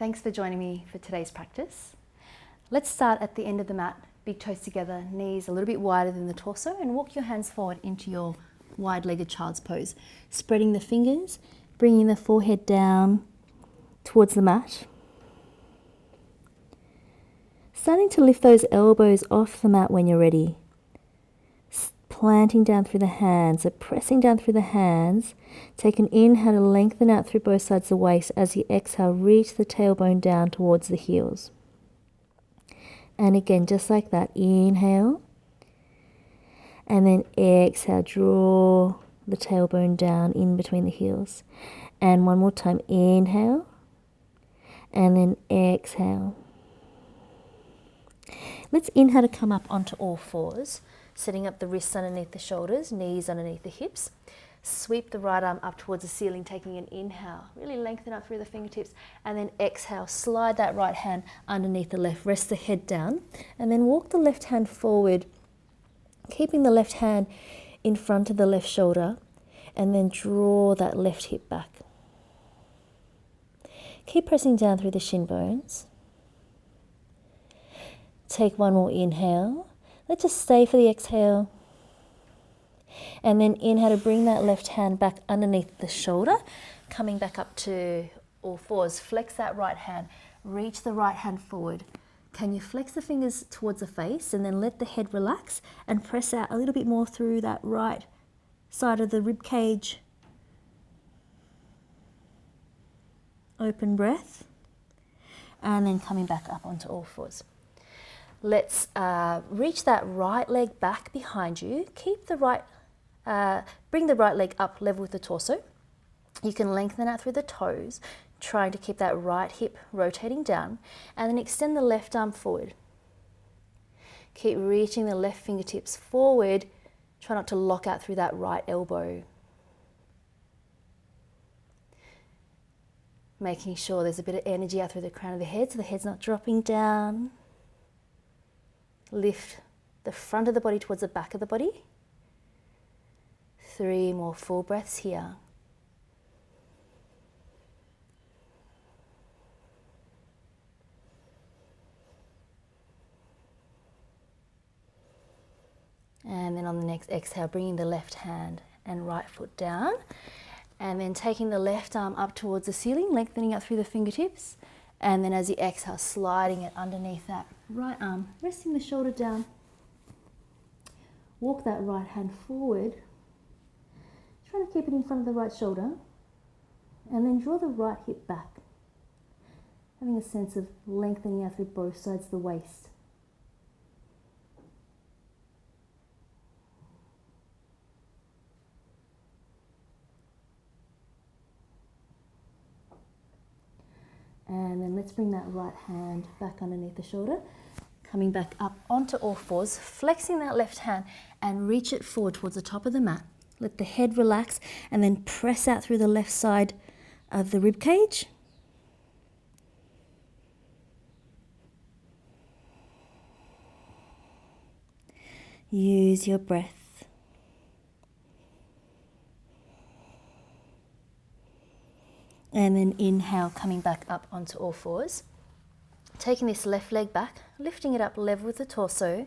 Thanks for joining me for today's practice. Let's start at the end of the mat, big toes together, knees a little bit wider than the torso, and walk your hands forward into your wide-legged child's pose. Spreading the fingers, bringing the forehead down towards the mat. Starting to lift those elbows off the mat when you're ready. Planting down through the hands, so pressing down through the hands. Take an inhale to lengthen out through both sides of the waist. As you exhale, reach the tailbone down towards the heels. And again, just like that, inhale. And then exhale, draw the tailbone down in between the heels. And one more time, inhale. And then exhale. Let's inhale to come up onto all fours. Setting up the wrists underneath the shoulders, knees underneath the hips. Sweep the right arm up towards the ceiling, taking an inhale. Really lengthen up through the fingertips. And then exhale, slide that right hand underneath the left. Rest the head down. And then walk the left hand forward, keeping the left hand in front of the left shoulder. And then draw that left hip back. Keep pressing down through the shin bones. Take one more inhale. Let's just stay for the exhale. And then inhale to bring that left hand back underneath the shoulder, coming back up to all fours. Flex that right hand, reach the right hand forward. Can you flex the fingers towards the face and then let the head relax and press out a little bit more through that right side of the rib cage. Open breath. And then coming back up onto all fours. Let's reach that right leg back behind you. Keep the right, bring the right leg up level with the torso. You can lengthen out through the toes, trying to keep that right hip rotating down, and then extend the left arm forward. Keep reaching the left fingertips forward. Try not to lock out through that right elbow. Making sure there's a bit of energy out through the crown of the head so the head's not dropping down. Lift the front of the body towards the back of the body. 3 more full breaths here. And then on the next exhale, bringing the left hand and right foot down. And then taking the left arm up towards the ceiling, lengthening out through the fingertips. And then as you exhale, sliding it underneath that right arm, resting the shoulder down. Walk that right hand forward. Try to keep it in front of the right shoulder. And then draw the right hip back. Having a sense of lengthening out through both sides of the waist. And then let's bring that right hand back underneath the shoulder, coming back up onto all fours, flexing that left hand and reach it forward towards the top of the mat. Let the head relax and then press out through the left side of the rib cage. Use your breath. And then inhale, coming back up onto all fours. Taking this left leg back, lifting it up level with the torso,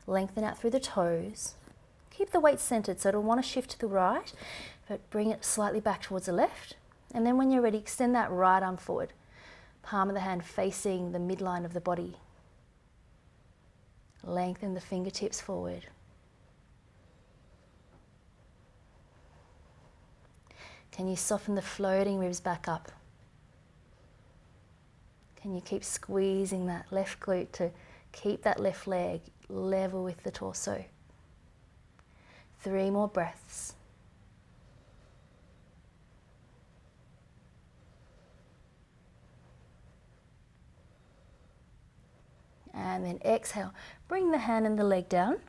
lengthen out through the toes. Keep the weight centered, so it'll want to shift to the right, but bring it slightly back towards the left. And then when you're ready, extend that right arm forward. Palm of the hand facing the midline of the body. Lengthen the fingertips forward. Can you soften the floating ribs back up? Can you keep squeezing that left glute to keep that left leg level with the torso? 3 more breaths. And then exhale. Bring the hand and the leg down.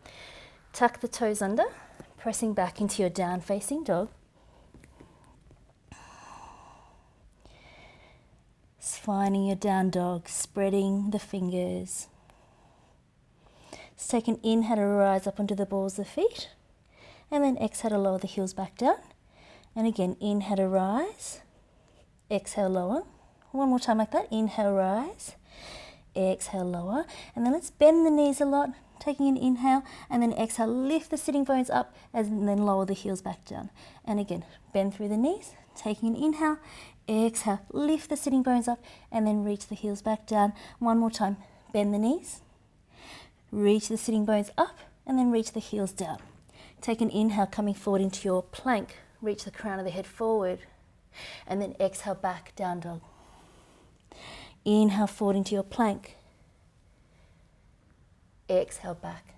Tuck the toes under, pressing back into your down facing dog. Finding your down dog, spreading the fingers. Let's take an inhale to rise up onto the balls of the feet. And then exhale to lower the heels back down. And again, inhale to rise. Exhale, lower. One more time like that. Inhale, rise. Exhale, lower. And then let's bend the knees a lot, taking an inhale, and then exhale, lift the sitting bones up, and then lower the heels back down. And again, bend through the knees, taking an inhale, exhale, lift the sitting bones up, and then reach the heels back down. One more time, bend the knees, reach the sitting bones up, and then reach the heels down. Take an inhale, coming forward into your plank, reach the crown of the head forward, and then exhale, back, down dog. Inhale forward into your plank. Exhale, back,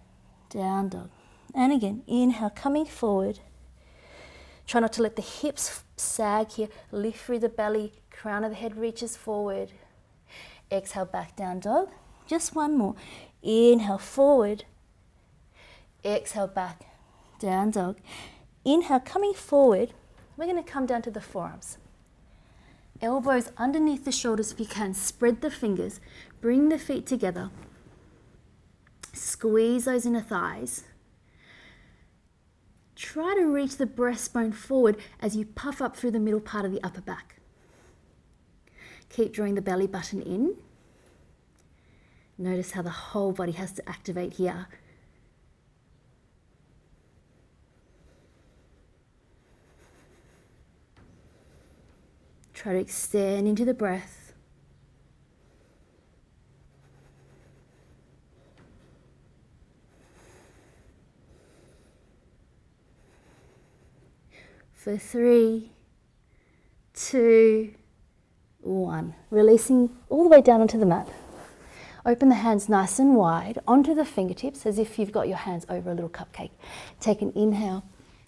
down dog. And again, inhale, coming forward. Try not to let the hips sag here. Lift through the belly, crown of the head reaches forward. Exhale, back, down dog. Just one more. Inhale, forward. Exhale, back, down dog. Inhale, coming forward. We're going to come down to the forearms. Elbows underneath the shoulders if you can. Spread the fingers. Bring the feet together. Squeeze those inner thighs. Try to reach the breastbone forward as you puff up through the middle part of the upper back. Keep drawing the belly button in. Notice how the whole body has to activate here. Try to extend into the breath. For 3, 2, 1. Releasing all the way down onto the mat. Open the hands nice and wide onto the fingertips as if you've got your hands over a little cupcake. Take an inhale,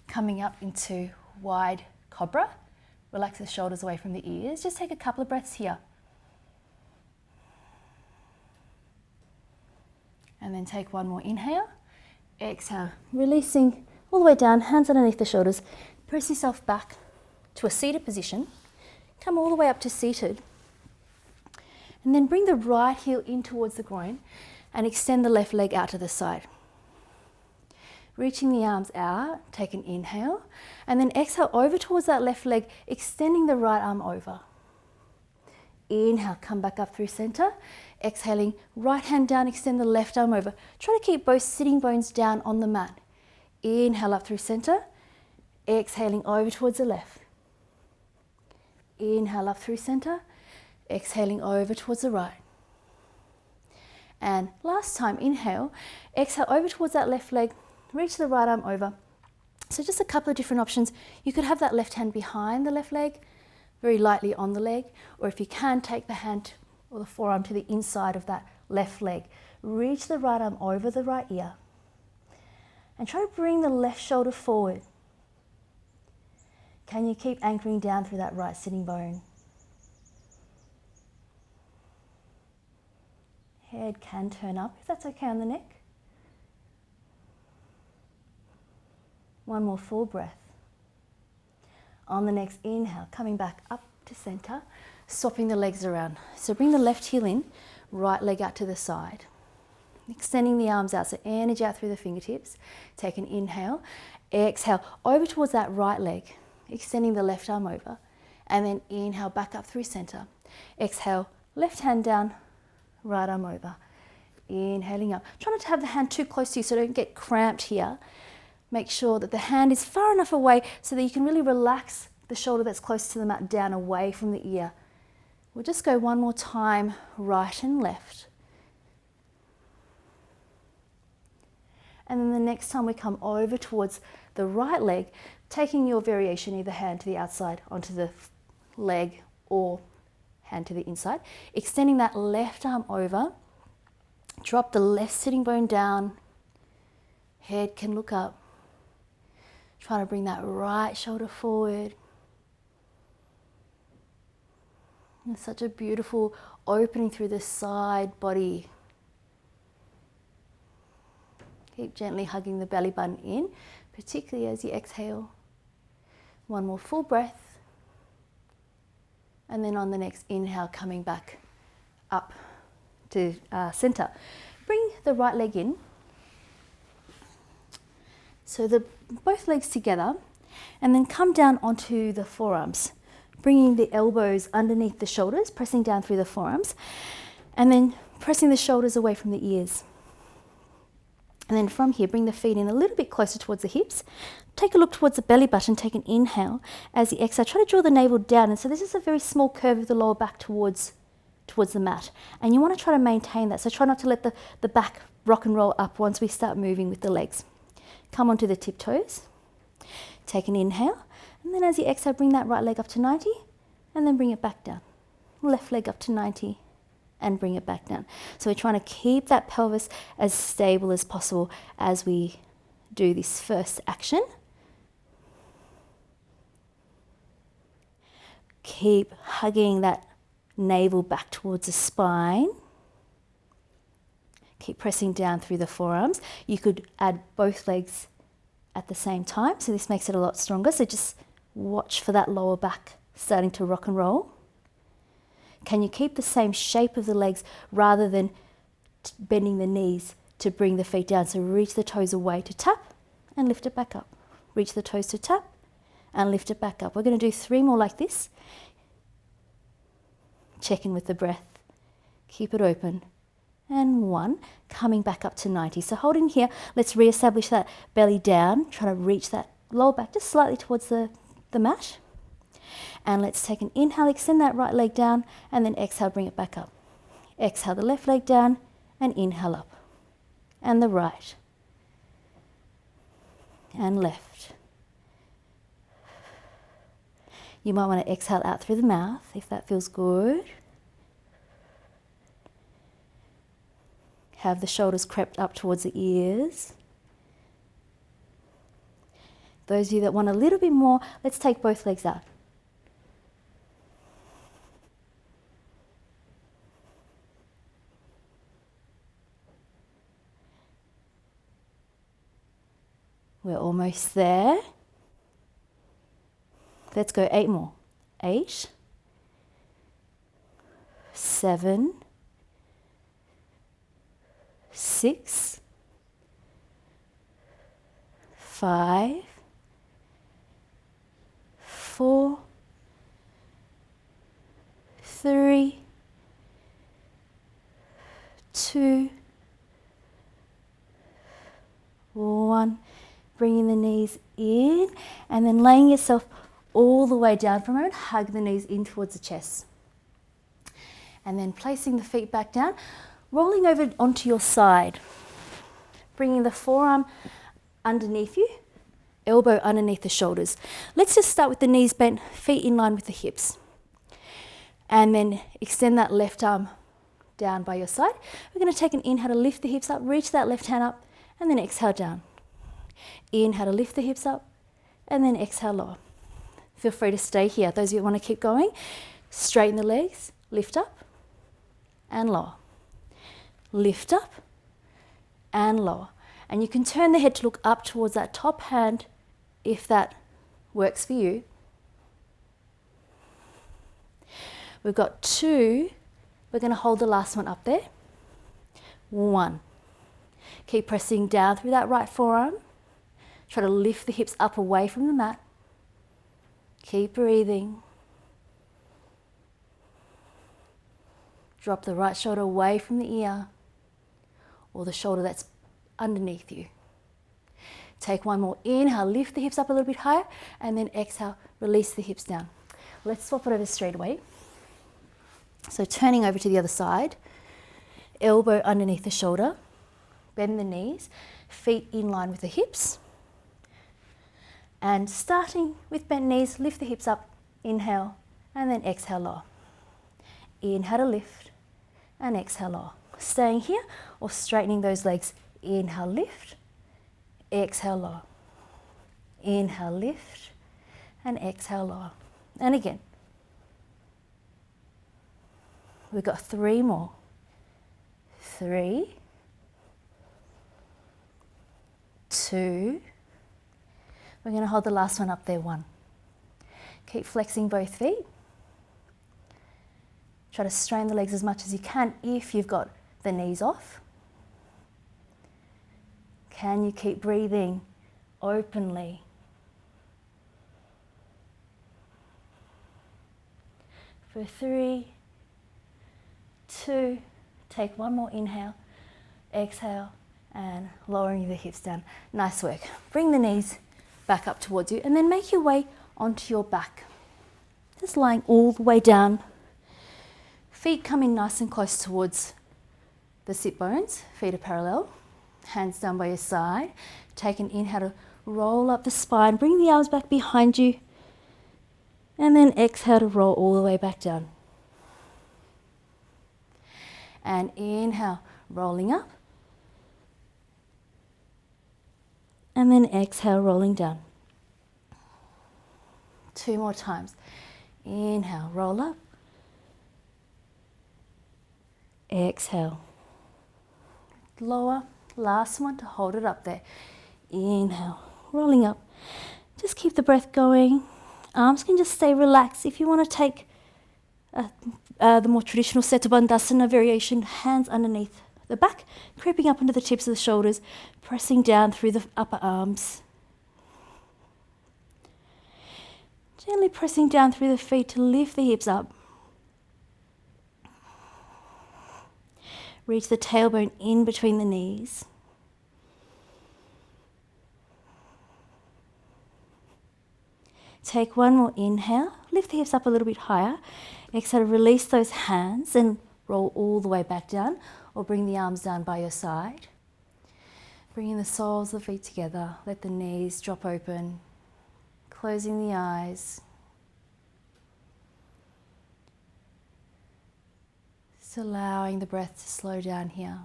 coming up into wide cobra. Relax the shoulders away from the ears. Just take a couple of breaths here. And then take one more inhale. Exhale, releasing all the way down, hands underneath the shoulders. Press yourself back to a seated position. Come all the way up to seated. And then bring the right heel in towards the groin and extend the left leg out to the side. Reaching the arms out, take an inhale, and then exhale over towards that left leg, extending the right arm over. Inhale, come back up through center. Exhaling, right hand down, extend the left arm over. Try to keep both sitting bones down on the mat. Inhale up through center. Exhaling over towards the left. Inhale up through center. Exhaling over towards the right. And last time, inhale, exhale over towards that left leg. Reach the right arm over. So just a couple of different options. You could have that left hand behind the left leg, very lightly on the leg, or if you can, take the hand or the forearm to the inside of that left leg. Reach the right arm over the right ear. And try to bring the left shoulder forward. Can you keep anchoring down through that right sitting bone? Head can turn up, if that's okay on the neck. One more full breath. On the next inhale, coming back up to center, swapping the legs around. So bring the left heel in, right leg out to the side. Extending the arms out, so energy out through the fingertips. Take an inhale, exhale over towards that right leg, extending the left arm over, and then inhale back up through center. Exhale, left hand down, right arm over. Inhaling up. Try not to have the hand too close to you so don't get cramped here. Make sure that the hand is far enough away so that you can really relax the shoulder that's close to the mat down away from the ear. We'll just go one more time, right and left. And then the next time we come over towards the right leg, taking your variation, either hand to the outside onto the leg or hand to the inside, extending that left arm over, drop the left sitting bone down, head can look up. Try to bring that right shoulder forward. And such a beautiful opening through the side body. Keep gently hugging the belly button in, particularly as you exhale. One more full breath. And then on the next inhale, coming back up to center. Bring the right leg in. So both legs together, and then come down onto the forearms. bringing the elbows underneath the shoulders, pressing down through the forearms, and then pressing the shoulders away from the ears. And then from here, bring the feet in a little bit closer towards the hips. Take a look towards the belly button, take an inhale. As you exhale, try to draw the navel down. And so this is a very small curve of the lower back towards the mat. And you want to try to maintain that. So try not to let the back rock and roll up once we start moving with the legs. Come onto the tiptoes. Take an inhale. And then as you exhale, bring that right leg up to 90 and then bring it back down. Left leg up to 90 and bring it back down. So we're trying to keep that pelvis as stable as possible as we do this first action. Keep hugging that navel back towards the spine. Keep pressing down through the forearms. You could add both legs at the same time, so this makes it a lot stronger. So just watch for that lower back starting to rock and roll. Can you keep the same shape of the legs rather than bending the knees to bring the feet down? So reach the toes away to tap and lift it back up. Reach the toes to tap and lift it back up. We're going to do 3 more like this. Check in with the breath. Keep it open. And 1, coming back up to 90. So holding here, let's re-establish that belly down. Try to reach that lower back just slightly towards the mat. And let's take an inhale, extend that right leg down, and then exhale, bring it back up. Exhale the left leg down, and inhale up. And the right. And left. You might want to exhale out through the mouth if that feels good. Have the shoulders crept up towards the ears. Those of you that want a little bit more, let's take both legs out. We're almost there. Let's go 8 more. 8, 7, 6, 5, 4, 3, 2, 1. Bringing the knees in and then laying yourself all the way down for a moment. Hug the knees in towards the chest. And then placing the feet back down, rolling over onto your side. Bringing the forearm underneath you, elbow underneath the shoulders. Let's just start with the knees bent, feet in line with the hips. And then extend that left arm down by your side. We're going to take an inhale to lift the hips up, reach that left hand up, and then exhale down. Inhale to lift the hips up, and then exhale lower. Feel free to stay here. Those of you who want to keep going, straighten the legs, lift up, and lower. Lift up, and lower. And you can turn the head to look up towards that top hand if that works for you. We've got 2. We're going to hold the last one up there. 1. Keep pressing down through that right forearm. Try to lift the hips up away from the mat. Keep breathing. Drop the right shoulder away from the ear or the shoulder that's underneath you. Take 1 more inhale, lift the hips up a little bit higher, and then exhale, release the hips down. Let's swap it over straight away. So turning over to the other side, elbow underneath the shoulder, bend the knees, feet in line with the hips. And starting with bent knees, lift the hips up, inhale, and then exhale lower. Inhale to lift, and exhale lower. Staying here or straightening those legs. Inhale, lift, exhale lower. Inhale, lift, and exhale lower. And again. We've got 3 more. 3, 2. We're going to hold the last one up there. 1. Keep flexing both feet. Try to strain the legs as much as you can if you've got the knees off. Can you keep breathing openly? For 3, 2, take one more inhale, exhale, and lowering the hips down. Nice work. Bring the knees back up towards you and then make your way onto your back. Just lying all the way down. Feet coming nice and close towards the sit bones. Feet are parallel. Hands down by your side. Take an inhale to roll up the spine. Bring the arms back behind you. And then exhale to roll all the way back down. And inhale, rolling up. And then exhale, rolling down. 2 more times. Inhale, roll up. Exhale. Lower. Last one to hold it up there. Inhale, rolling up. Just keep the breath going. Arms can just stay relaxed. If you want to take the more traditional Setu Bandhasana variation, hands underneath the back, creeping up into the tips of the shoulders, pressing down through the upper arms. Gently pressing down through the feet to lift the hips up. Reach the tailbone in between the knees. Take one more inhale, lift the hips up a little bit higher. Exhale, release those hands and roll all the way back down, or bring the arms down by your side. Bringing the soles of the feet together, let the knees drop open, closing the eyes. Just allowing the breath to slow down here.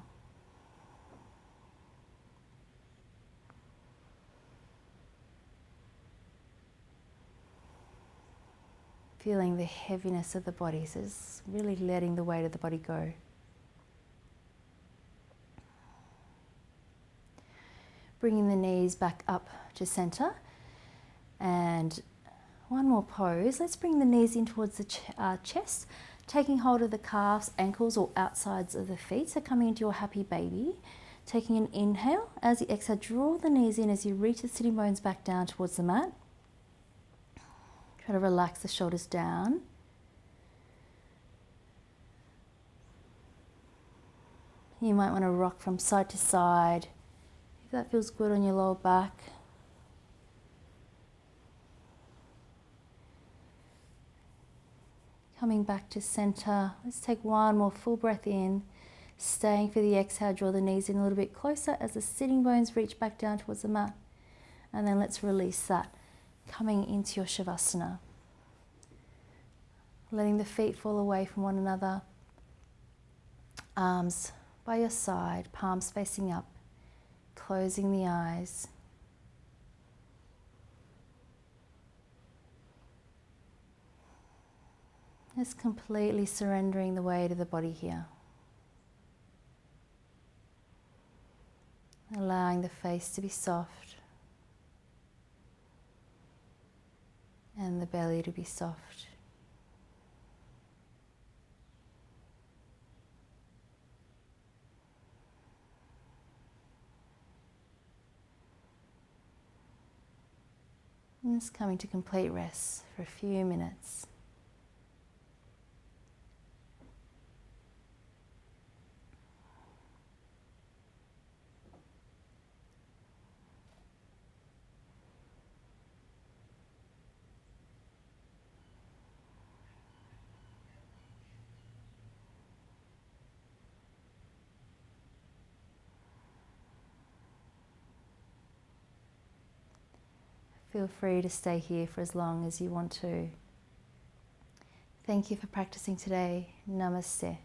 Feeling the heaviness of the body, so just really letting the weight of the body go. Bringing the knees back up to center. And one more pose. Let's bring the knees in towards the chest, taking hold of the calves, ankles, or outsides of the feet. So coming into your happy baby. Taking an inhale. As you exhale, draw the knees in as you reach the sitting bones back down towards the mat. Try to relax the shoulders down. You might want to rock from side to side if that feels good on your lower back. Coming back to center. Let's take one more full breath in. Staying for the exhale, draw the knees in a little bit closer as the sitting bones reach back down towards the mat. And then let's release that. Coming into your shavasana. Letting the feet fall away from one another. Arms by your side, palms facing up. Closing the eyes. Just completely surrendering the weight of the body here. Allowing the face to be soft. And the belly to be soft. And just coming to complete rest for a few minutes. Feel free to stay here for as long as you want to. Thank you for practicing today. Namaste.